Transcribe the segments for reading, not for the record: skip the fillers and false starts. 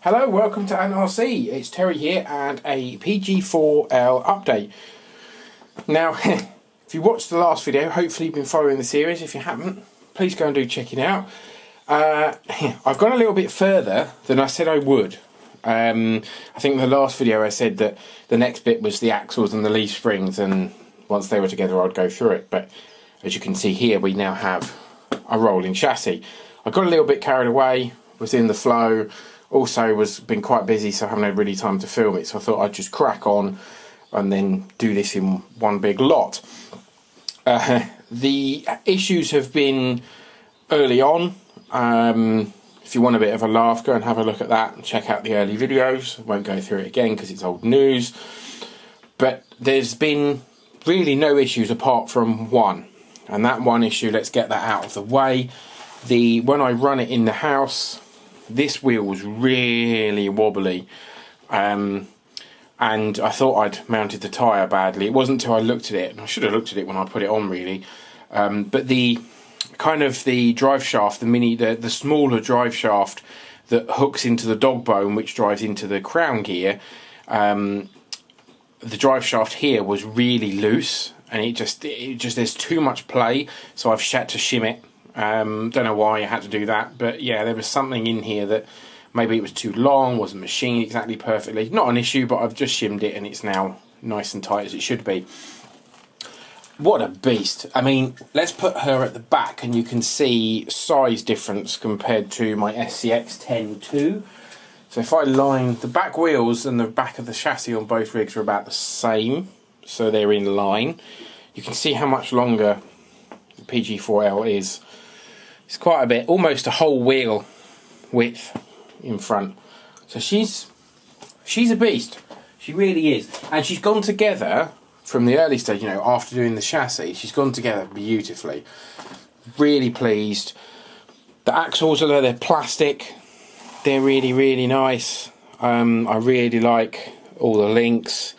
Hello, welcome to NRC. It's Terry here and a PG4L update. Now, if you watched the last video, hopefully you've been following the series. If you haven't, please go and do check it out. I've gone a little bit further than I said I would. I think in the last video I said that the next bit was the axles and the leaf springs, and once they were together I'd go through it. But as you can see here, we now have a rolling chassis. I got a little bit carried away, was in the flow. Also been quite busy, so I haven't had really time to film it, so I thought I'd just crack on and then do this in one big lot. The issues have been early on. If you want a bit of a laugh, go and have a look at that and check out the early videos. I won't go through it again because it's old news. But there's been really no issues apart from one. And that one issue, let's get that out of the way. When I run it in the house, this wheel was really wobbly, and I thought I'd mounted the tyre badly. It wasn't until I looked at it, and I should have looked at it when I put it on really, but the drive shaft, the smaller drive shaft that hooks into the dog bone, which drives into the crown gear, the drive shaft here was really loose, and it just there's too much play, so I've had to shim it. Don't know why I had to do that, but yeah, there was something in here that maybe it was too long, wasn't machined exactly perfectly. Not an issue, but I've just shimmed it and it's now nice and tight as it should be. What a beast. I mean, let's put her at the back and you can see size difference compared to my SCX 10.2. So if I line the back wheels and the back of the chassis on both rigs are about the same, so they're in line. You can see how much longer the PG4L is. It's quite a bit, almost a whole wheel width in front. So she's a beast. She really is. And she's gone together from the early stage, after doing the chassis, she's gone together beautifully. Really pleased. The axles, although they're plastic, they're really, really nice. I really like all the links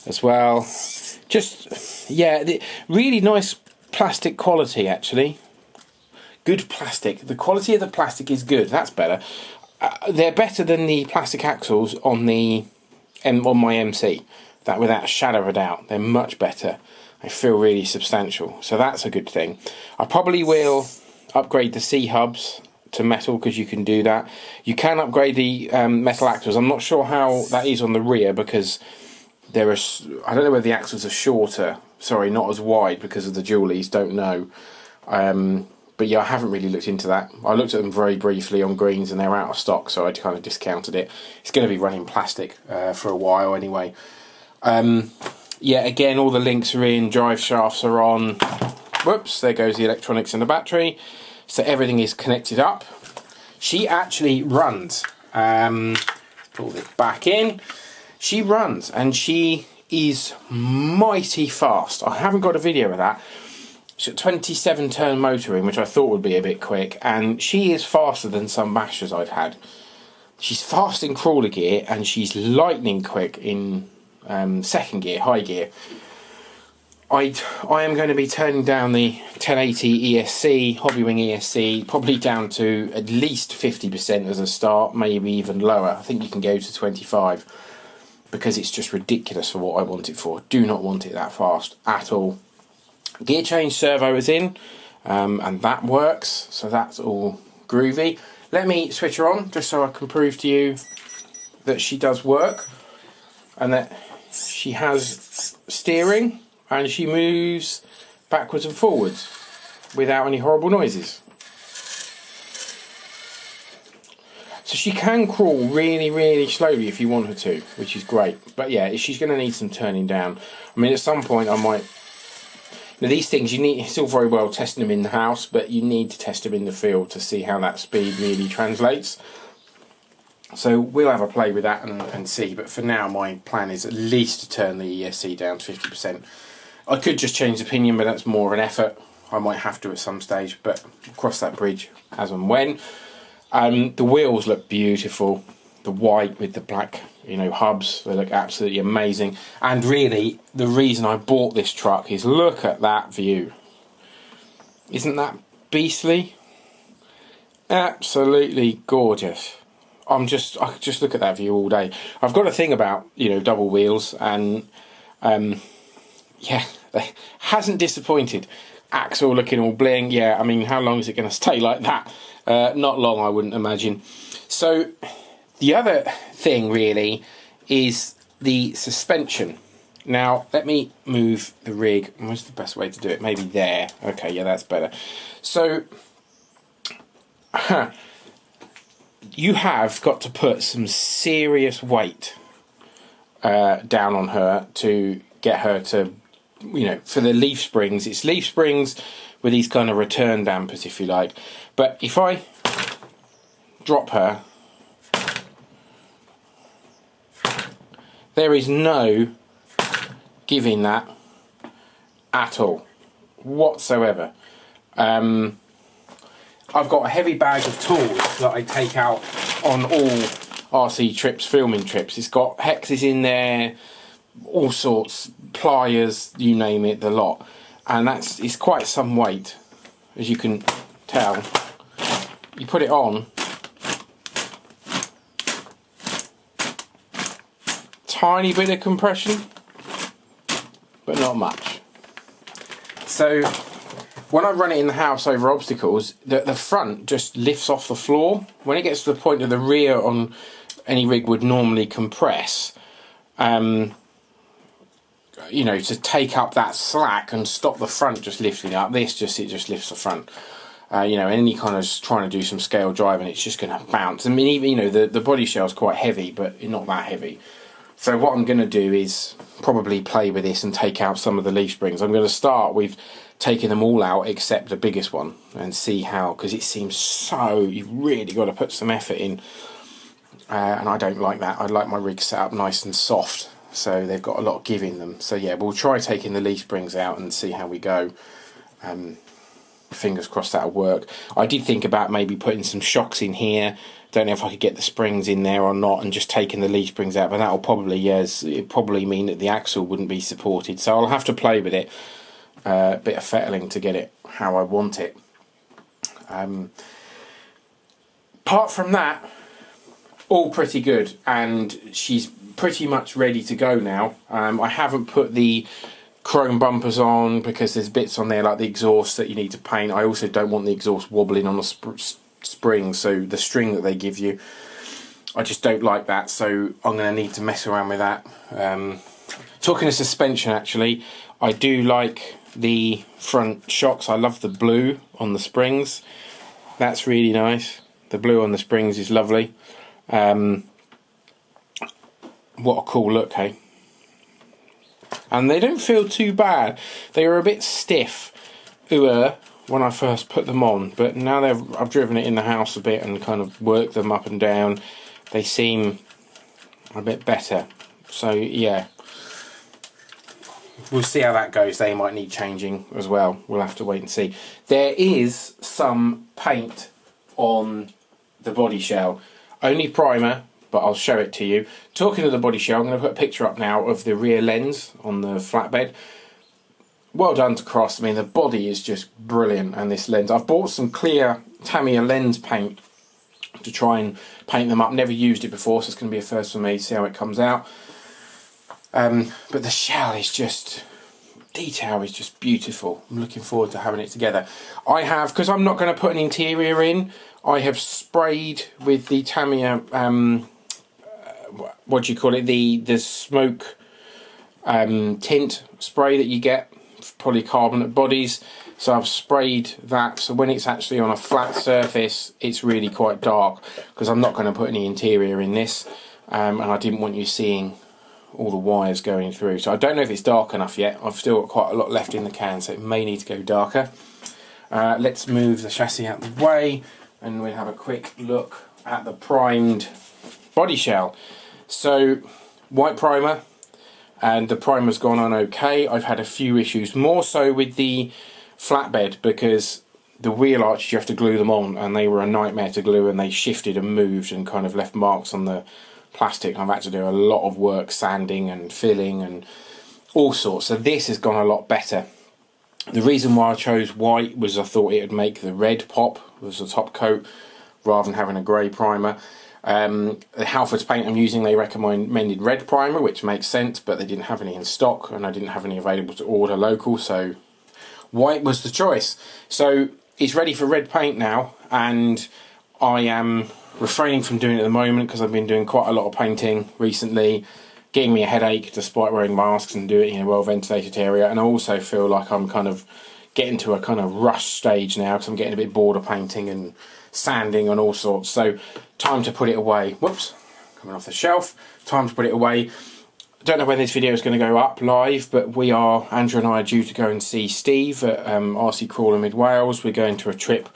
as well. Just, yeah, really nice plastic quality actually. Good plastic. The quality of the plastic is good. That's better. They're better than the plastic axles on my MC. That without a shadow of a doubt. They're much better. They feel really substantial. So that's a good thing. I probably will upgrade the C-hubs to metal because you can do that. You can upgrade the metal axles. I'm not sure how that is on the rear because I don't know whether the axles are shorter. Sorry, not as wide because of the dualies. Don't know. But yeah, I haven't really looked into that. I looked at them very briefly on greens and they're out of stock, so I kind of discounted it. It's going to be running plastic for a while anyway. Yeah, again, all the links are in, drive shafts are on. Whoops, there goes the electronics and the battery. So everything is connected up. She actually runs. Pull this back in. She runs and she is mighty fast. I haven't got a video of that. She's got 27 turn motoring, which I thought would be a bit quick, and she is faster than some bashers I've had. She's fast in crawler gear and she's lightning quick in second gear, high gear. I am going to be turning down the 1080 ESC, Hobbywing ESC, probably down to at least 50% as a start, maybe even lower. I think you can go to 25 because it's just ridiculous for what I want it for. Do not want it that fast at all. Gear change servo is in, and that works, so that's all groovy. Let me switch her on just so I can prove to you that she does work and that she has steering and she moves backwards and forwards without any horrible noises. So she can crawl really, really slowly if you want her to, which is great. But yeah, she's going to need some turning down. I mean, at some point I might... Now these things, it's all very well testing them in the house, but you need to test them in the field to see how that speed really translates. So we'll have a play with that and see, but for now my plan is at least to turn the ESC down to 50%. I could just change opinion, but that's more of an effort. I might have to at some stage, but cross that bridge as and when. The wheels look beautiful. The white with the black, hubs, they look absolutely amazing. And really, the reason I bought this truck is look at that view. Isn't that beastly? Absolutely gorgeous. I could just look at that view all day. I've got a thing about, you know, double wheels, and yeah, they hasn't disappointed. Axle looking all bling. Yeah, I mean, how long is it going to stay like that? Not long, I wouldn't imagine. So the other thing really is the suspension. Now, let me move the rig. What's the best way to do it? Maybe there. Okay, yeah, that's better. So, you have got to put some serious weight down on her to get her to, you know, for the leaf springs. It's leaf springs with these kind of return dampers, if you like. But if I drop her, there is no giving that at all whatsoever. I've got a heavy bag of tools that I take out on all RC trips, filming trips. It's got hexes in there, all sorts, pliers, you name it, the lot. And it's quite some weight, as you can tell. You put it on, tiny bit of compression, but not much. So when I run it in the house over obstacles, the front just lifts off the floor. When it gets to the point that the rear on any rig would normally compress, you know, to take up that slack and stop the front just lifting up, it just lifts the front. You know, any kind of trying to do some scale driving, it's just going to bounce. I mean, even, you know, the body shell's quite heavy, but not that heavy. So what I'm going to do is probably play with this and take out some of the leaf springs. I'm going to start with taking them all out except the biggest one and see how, because it seems so, you've really got to put some effort in. And I don't like that. I like my rig set up nice and soft, so they've got a lot of give in them. So yeah, we'll try taking the leaf springs out and see how we go. Fingers crossed that'll work. I did think about maybe putting some shocks in here. Don't know if I could get the springs in there or not, and just taking the leaf springs out, but that'll probably, yes, it probably mean that the axle wouldn't be supported. So I'll have to play with it, a bit of fettling to get it how I want it. Apart from that, all pretty good, and she's pretty much ready to go now. I haven't put the chrome bumpers on because there's bits on there like the exhaust that you need to paint. I also don't want the exhaust wobbling on the spring, so the string that they give you, I just don't like that, so I'm going to need to mess around with that. Talking of suspension, actually, I do like the front shocks. I love the blue on the springs. That's really nice. The blue on the springs is lovely. What a cool look, hey? And they don't feel too bad. They were a bit stiff when I first put them on, but now I've driven it in the house a bit and kind of worked them up and down, they seem a bit better. So yeah, we'll see how that goes. They might need changing as well. We'll have to wait and see. There is some paint on the body shell, only primer, but I'll show it to you. Talking of the body shell, I'm going to put a picture up now of the rear lens on the flatbed. Well done to Cross. I mean, the body is just brilliant, and this lens. I've bought some clear Tamiya lens paint to try and paint them up. Never used it before, so it's going to be a first for me, see how it comes out. But the shell is just, detail is just beautiful. I'm looking forward to having it together. I have, because I'm not going to put an interior in, I have sprayed with the Tamiya, what do you call it, the smoke tint spray that you get for polycarbonate bodies. So I've sprayed that, so when it's actually on a flat surface, it's really quite dark, because I'm not going to put any interior in this, and I didn't want you seeing all the wires going through. So I don't know if it's dark enough yet. I've still got quite a lot left in the can, so it may need to go darker. Let's move the chassis out of the way, and we'll have a quick look at the primed body shell. So, white primer, and the primer's gone on okay. I've had a few issues, more so with the flatbed, because the wheel arches, you have to glue them on, and they were a nightmare to glue, and they shifted and moved and kind of left marks on the plastic. I've had to do a lot of work sanding and filling and all sorts. So this has gone a lot better. The reason why I chose white was I thought it would make the red pop, was the top coat, rather than having a grey primer. The Halfords paint I'm using, they recommended red primer, which makes sense, but they didn't have any in stock, and I didn't have any available to order local, so white was the choice. So it's ready for red paint now, and I am refraining from doing it at the moment because I've been doing quite a lot of painting recently, getting me a headache despite wearing masks and doing it in a well ventilated area. And I also feel like I'm kind of getting to a kind of rush stage now because I'm getting a bit bored of painting and sanding and all sorts. So time to put it away. Whoops, coming off the shelf. Time to put it away. I don't know when this video is going to go up live, but Andrew and I are due to go and see Steve at RC Crawler Mid Wales. We're going to a trip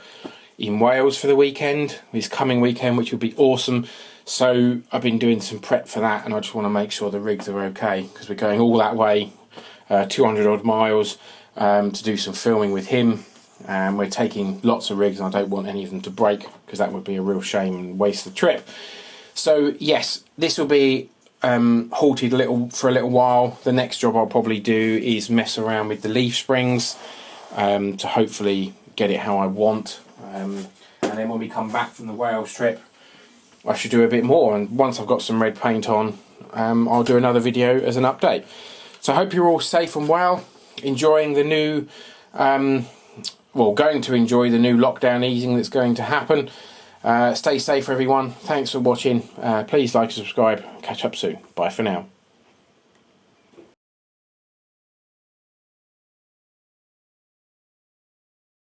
in Wales for the weekend, this coming weekend, which will be awesome. So I've been doing some prep for that, and I just want to make sure the rigs are okay, because we're going all that way, 200 odd miles, to do some filming with him. We're taking lots of rigs, and I don't want any of them to break, because that would be a real shame and waste the trip. So yes, this will be halted for a little while. The next job I'll probably do is mess around with the leaf springs to hopefully get it how I want. And then when we come back from the Wales trip, I should do a bit more, and once I've got some red paint on, I'll do another video as an update. So I hope you're all safe and well, enjoying the new, going to enjoy the new lockdown easing that's going to happen. Stay safe everyone, thanks for watching, please like and subscribe, catch up soon, bye for now.